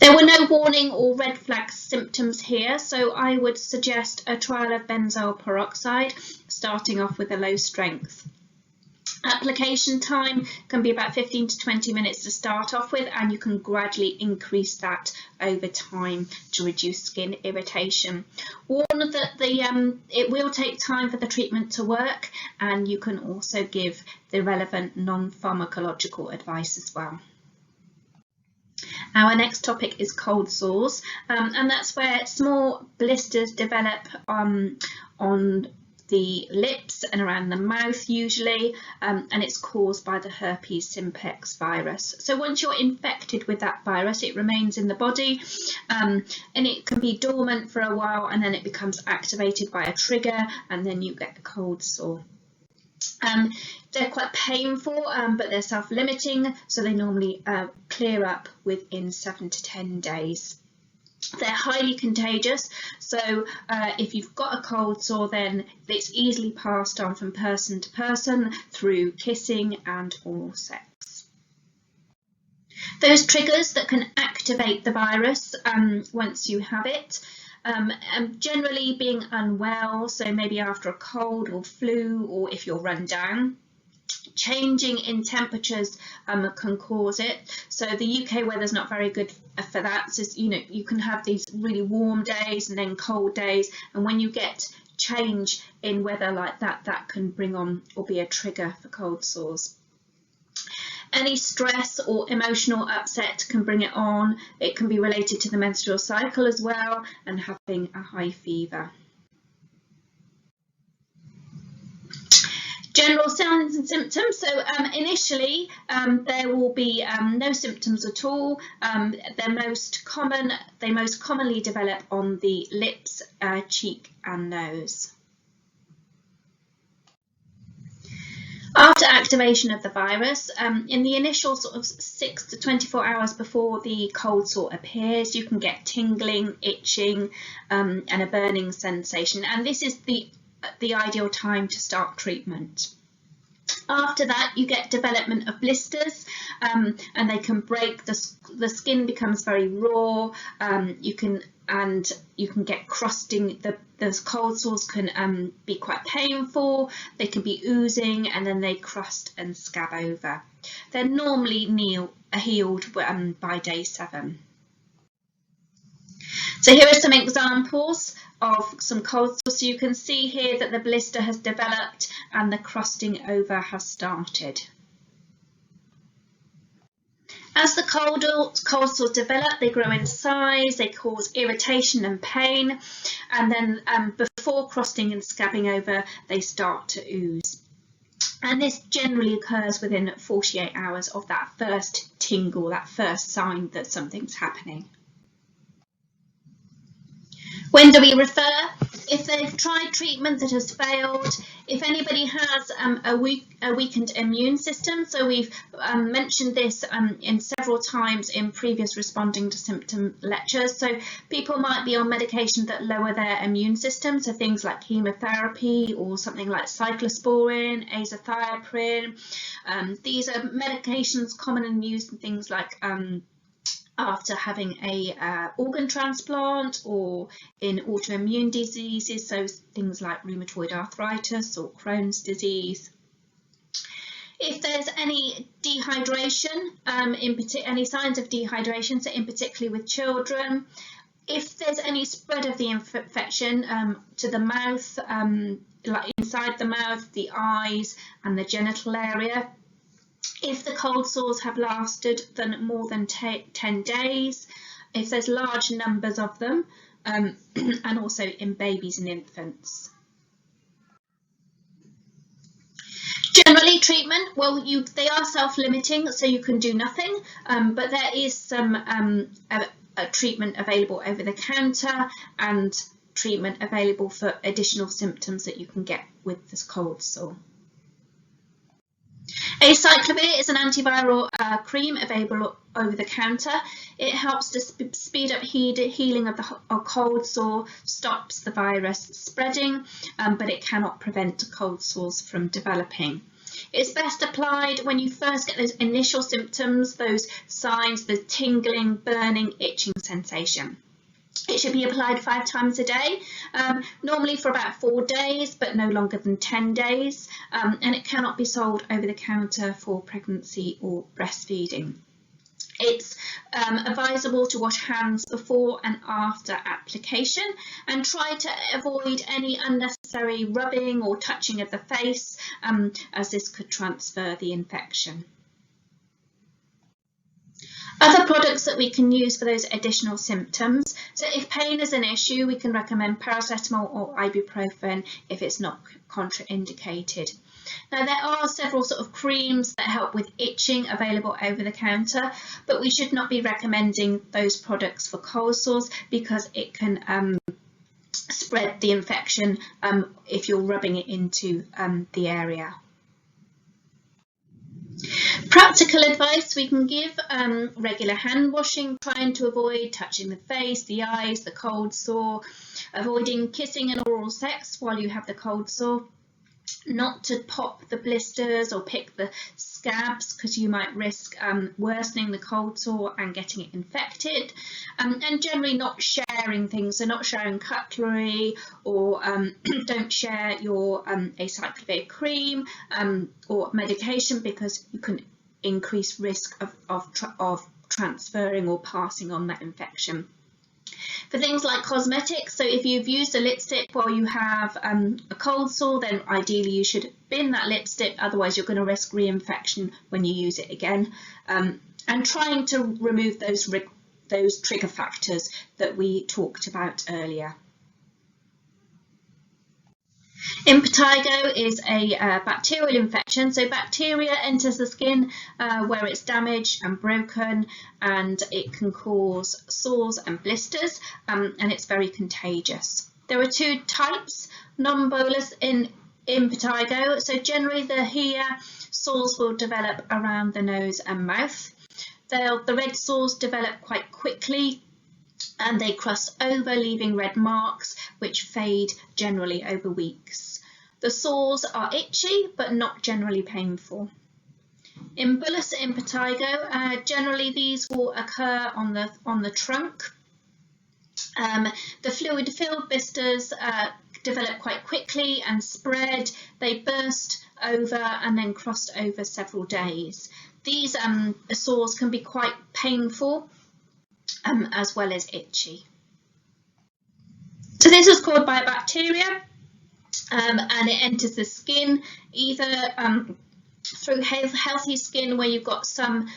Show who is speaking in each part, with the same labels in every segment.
Speaker 1: There were no warning or red flag symptoms here, so I would suggest a trial of benzoyl peroxide, starting off with a low strength. Application time can be about 15 to 20 minutes to start off with, and you can gradually increase that over time to reduce skin irritation. Warn that it will take time for the treatment to work, and you can also give the relevant non-pharmacological advice as well. Our next topic is cold sores, and that's where small blisters develop on the lips and around the mouth usually, and it's caused by the herpes simplex virus. So once you're infected with that virus, it remains in the body, and it can be dormant for a while, and then it becomes activated by a trigger, and then you get a cold sore. They're quite painful, but they're self-limiting, so they normally clear up within 7 to 10 days. They're highly contagious, so if you've got a cold sore, then it's easily passed on from person to person through kissing and oral sex. Those triggers that can activate the virus once you have it, generally being unwell, so maybe after a cold or flu, or if you're run down. Changing in temperatures can cause it. So the UK weather's not very good for that. So you can have these really warm days and then cold days, and when you get change in weather like that, that can bring on or be a trigger for cold sores. Any stress or emotional upset can bring it on. It can be related to the menstrual cycle as well, and having a high fever. General signs and symptoms. So initially there will be no symptoms at all. They most commonly develop on the lips, cheek and nose. After activation of the virus, in the initial sort of 6 to 24 hours before the cold sore appears, you can get tingling, itching, and a burning sensation, and this is the ideal time to start treatment. After that, you get development of blisters, and they can break. The skin becomes very raw. You can get crusting. Those cold sores can be quite painful. They can be oozing, and then they crust and scab over. They're normally healed by day 7. So here are some examples of some cold sores. So you can see here that the blister has developed and the crusting over has started. As the cold sores develop, they grow in size, they cause irritation and pain, and then before crusting and scabbing over, they start to ooze. And this generally occurs within 48 hours of that first tingle, that first sign that something's happening. When do we refer? If they've tried treatment that has failed, if anybody has a weakened immune system, so we've mentioned this in several times in previous responding to symptom lectures, so people might be on medication that lower their immune system, so things like chemotherapy or something like cyclosporin, azathioprine. These are medications commonly used in things like after having a organ transplant or in autoimmune diseases, so things like rheumatoid arthritis or Crohn's disease. If there's any dehydration, any signs of dehydration, so in particularly with children, if there's any spread of the infection to the mouth, like inside the mouth, the eyes and the genital area, if the cold sores have lasted more than 10 days, if there's large numbers of them, and also in babies and infants. Generally, treatment, well, they are self-limiting, so you can do nothing, but there is some a treatment available over the counter and treatment available for additional symptoms that you can get with this cold sore. Acyclovir is an antiviral cream available over the counter. It helps to speed up healing of a cold sore, stops the virus spreading, but it cannot prevent cold sores from developing. It's best applied when you first get those initial symptoms, those signs, the tingling, burning, itching sensation. It should be applied 5 times a day, normally for about 4 days, but no longer than 10 days, and it cannot be sold over the counter for pregnancy or breastfeeding. It's advisable to wash hands before and after application, and try to avoid any unnecessary rubbing or touching of the face, as this could transfer the infection. Other products that we can use for those additional symptoms. So if pain is an issue, we can recommend paracetamol or ibuprofen if it's not contraindicated. Now, there are several sort of creams that help with itching available over the counter, but we should not be recommending those products for cold sores because it can spread the infection if you're rubbing it into the area. Practical advice we can give: regular hand washing, trying to avoid touching the face, the eyes, the cold sore, avoiding kissing and oral sex while you have the cold sore, not to pop the blisters or pick the scabs because you might risk worsening the cold sore and getting it infected, and generally not sharing things, so not sharing cutlery, or don't share your acyclovir cream or medication, because you can increase risk of transferring or passing on that infection. For things like cosmetics, so if you've used a lipstick while you have a cold sore, then ideally you should bin that lipstick, otherwise you're going to risk reinfection when you use it again. And trying to remove those trigger factors that we talked about earlier. Impetigo is a bacterial infection, so bacteria enters the skin where it's damaged and broken, and it can cause sores and blisters, and it's very contagious. There are 2 types: non-bolus in impetigo, so generally here sores will develop around the nose and mouth. The red sores develop quite quickly, and they crust over, leaving red marks which fade generally over weeks. The sores are itchy but not generally painful. In bullous impetigo, generally these will occur on the trunk. The fluid-filled blisters develop quite quickly and spread. They burst over and then crust over several days. These sores can be quite painful, as well as itchy. So this is caused by a bacteria, and it enters the skin either through healthy skin where you've got some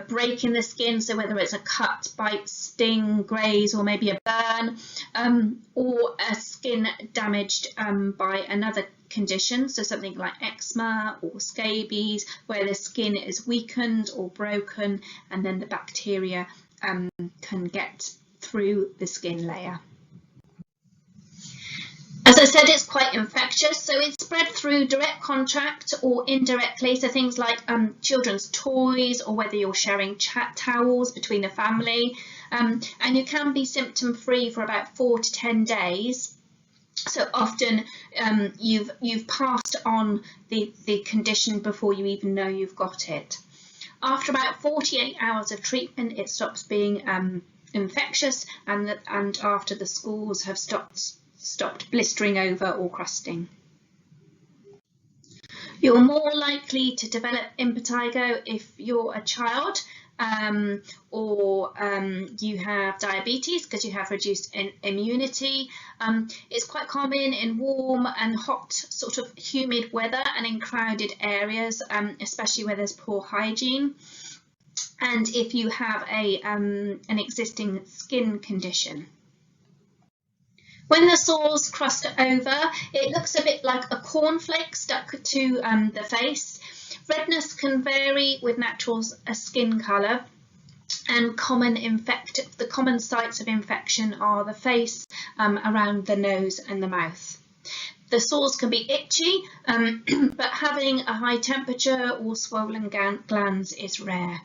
Speaker 1: break in the skin, so whether it's a cut, bite, sting, graze, or maybe a burn, or a skin damaged by another condition, so something like eczema or scabies, where the skin is weakened or broken, and then the bacteria can get through the skin layer. As I said, it's quite infectious, so it's spread through direct contact or indirectly, so things like children's toys, or whether you're sharing towels between a family, and you can be symptom free for about 4 to 10 days. So often you've passed on the condition before you even know you've got it. After about 48 hours of treatment, it stops being infectious, and after the sores have stopped blistering over or crusting. You're more likely to develop impetigo if you're a child, or you have diabetes because you have reduced immunity. It's quite common in warm and hot, sort of humid weather and in crowded areas, especially where there's poor hygiene. And if you have an existing skin condition. When the sores crust over, it looks a bit like a cornflake stuck to the face. Redness can vary with natural skin colour, and the common sites of infection are the face, around the nose and the mouth. The sores can be itchy, but having a high temperature or swollen glands is rare.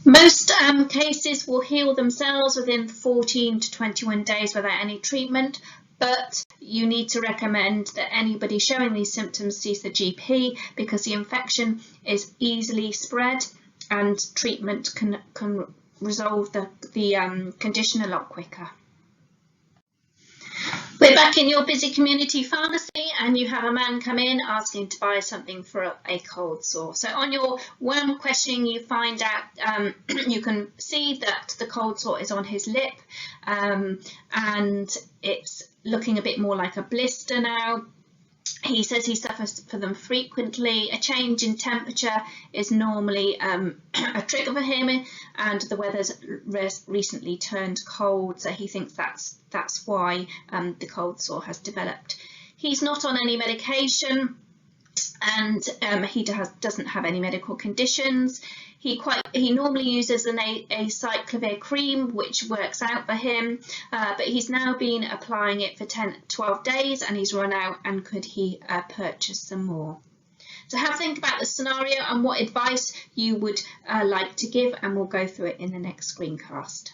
Speaker 1: Most cases will heal themselves within 14 to 21 days without any treatment, but you need to recommend that anybody showing these symptoms sees the GP, because the infection is easily spread and treatment can resolve the condition a lot quicker. We're back in your busy community pharmacy, and you have a man come in asking to buy something for a cold sore. So on your worm questioning, you find out, you can see that the cold sore is on his lip, and it's looking a bit more like a blister now. He says he suffers from them frequently. A change in temperature is normally a trigger for him, and the weather's recently turned cold, so he thinks that's why the cold sore has developed. He's not on any medication, and he doesn't have any medical conditions. He normally uses an acyclovir cream, which works out for him, but he's now been applying it for 12 days and he's run out, and could he purchase some more? So have a think about the scenario and what advice you would like to give, and we'll go through it in the next screencast.